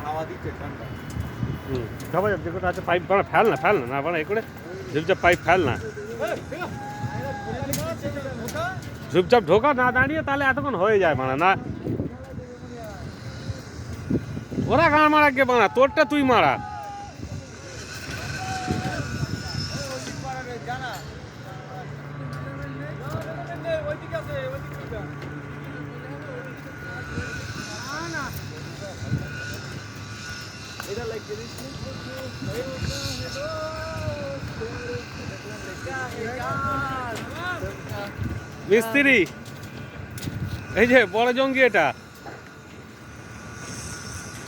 হাওয়া দিচ্ছে ঠান্ডা। সবাই যে কোটা আছে পাইপ বানা ফেল না না বানা এ করে ঝুপঝাপ পাইপ ফেল না ঝুপঝাপ ঢোকা না দাঁড়িয়ে তাহলে এতক্ষণ হয়ে যায় মানা না ওরা গান মারা কে বানা তোরটা তুই মারা মিস্ত্রি এই যে বড় জঙ্গি এটা